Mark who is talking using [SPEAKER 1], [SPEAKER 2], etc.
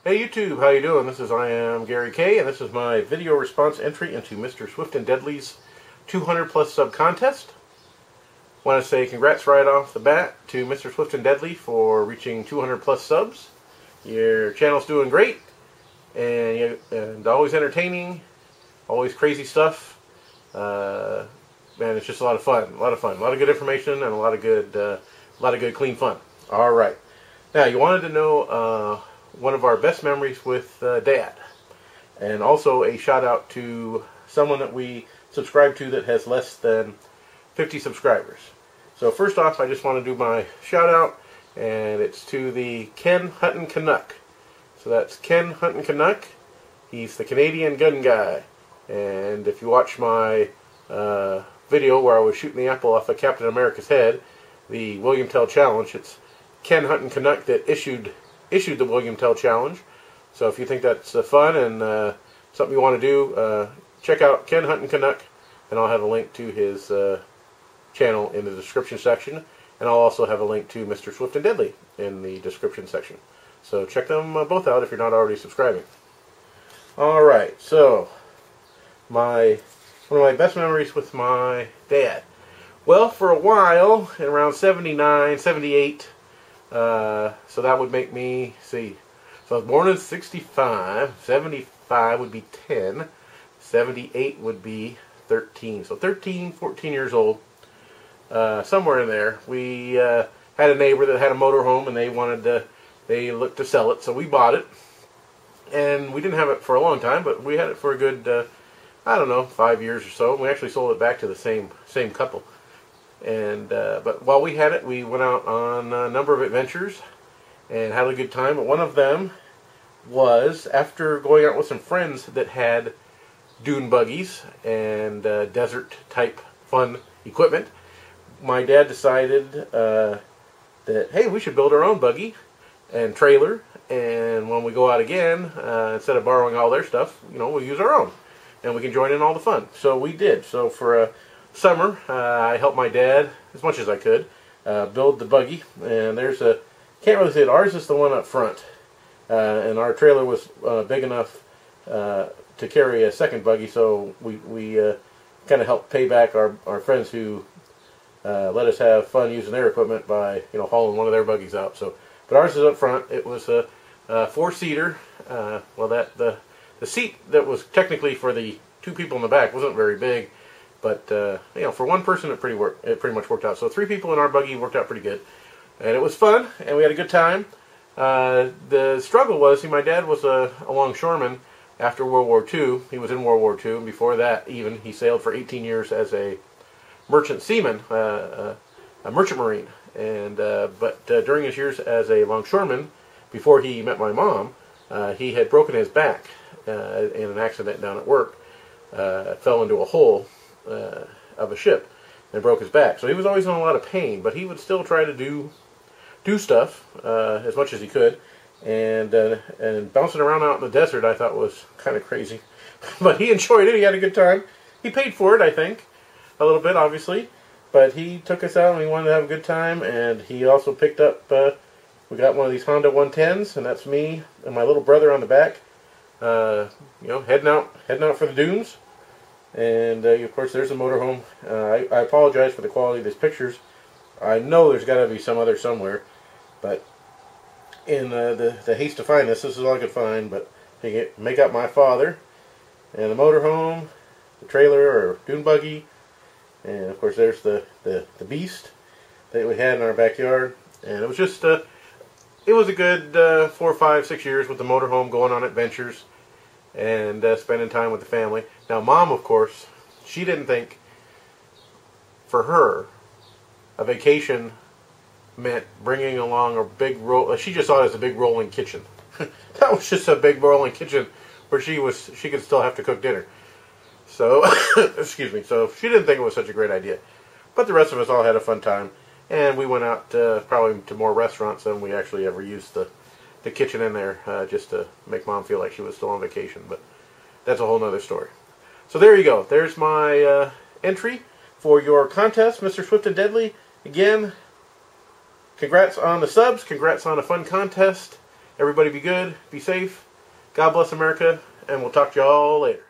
[SPEAKER 1] Hey YouTube, how you doing? This is imgaryk, and this is my video response entry into Mr SnD's 200 plus sub contest. Want to say congrats right off the bat to Mr SnD for reaching 200 plus subs. Your channel's doing great, and always entertaining, always crazy stuff. Man, it's just a lot of fun, a lot of good information, and a lot of good clean fun. All right, now you wanted to know one of our best memories with Dad, and also a shout out to someone that we subscribe to that has less than 50 subscribers. So first off, I just want to do my shout out, and it's to the Ken Hutton Canuck. So that's Ken Hutton Canuck. He's the Canadian gun guy, and if you watch my video where I was shooting the apple off of Captain America's head, the William Tell Challenge, it's Ken Hutton Canuck that issued the William Tell Challenge. So if you think that's fun and something you want to do, check out Ken Hutton Canuck, and I'll have a link to his channel in the description section, and I'll also have a link to Mr SnD in the description section. So check them both out if you're not already subscribing. Alright, so one of my best memories with my dad. Well, for a while, in around 79, 78, so that would make me, see, so I was born in 65, 75 would be 10, 78 would be 13, so 13, 14 years old, somewhere in there. We had a neighbor that had a motorhome, and they looked to sell it, so we bought it, and we didn't have it for a long time, but we had it for a good, I don't know, 5 years or so. We actually sold it back to the same couple. And but while we had it, we went out on a number of adventures and had a good time. But one of them was after going out with some friends that had dune buggies and desert type fun equipment. My dad decided that, hey, we should build our own buggy and trailer, and when we go out again, instead of borrowing all their stuff, we'll use our own, and we can join in all the fun. So we did. So for a summer, I helped my dad as much as I could build the buggy, and can't really say it, ours is the one up front, and our trailer was big enough to carry a second buggy, so we kind of helped pay back our friends who let us have fun using their equipment by hauling one of their buggies out. So, but ours is up front. It was a four-seater. Well, the seat that was technically for the two people in the back wasn't very big. But for one person, it pretty much worked out. So 3 people in our buggy worked out pretty good, and it was fun, and we had a good time. The struggle was, my dad was a longshoreman after World War II. He was in World War II, and before that, even he sailed for 18 years as a merchant seaman, a merchant marine. And but during his years as a longshoreman, before he met my mom, he had broken his back in an accident down at work. Fell into a hole of a ship and broke his back. So he was always in a lot of pain, but he would still try to do stuff as much as he could, and bouncing around out in the desert I thought was kind of crazy. But he enjoyed it. He had a good time. He paid for it, I think, a little bit, obviously, but he took us out and we wanted to have a good time. And he also picked up, we got one of these Honda 110s, and that's me and my little brother on the back, heading out for the dunes. And of course there's the motorhome. I apologize for the quality of these pictures. I know there's got to be some other somewhere, but in the haste to find this is all I could find. But you make out my father and the motorhome, the trailer or dune buggy, and of course there's the beast that we had in our backyard. And it was just it was a good 4, 5, 6 years with the motorhome, going on adventures and spending time with the family. Now, Mom, of course, she didn't think, for her, a vacation meant bringing along a big roll. She just saw it as a big rolling kitchen. That was just a big rolling kitchen where she could still have to cook dinner. So, excuse me. So she didn't think it was such a great idea. But the rest of us all had a fun time, and we went out probably to more restaurants than we actually ever used the kitchen in there, just to make Mom feel like she was still on vacation. But that's a whole nother story. So there you go. There's my entry for your contest, Mr SnD. Again, congrats on the subs. Congrats on a fun contest. Everybody be good, be safe, God bless America, and we'll talk to y'all later.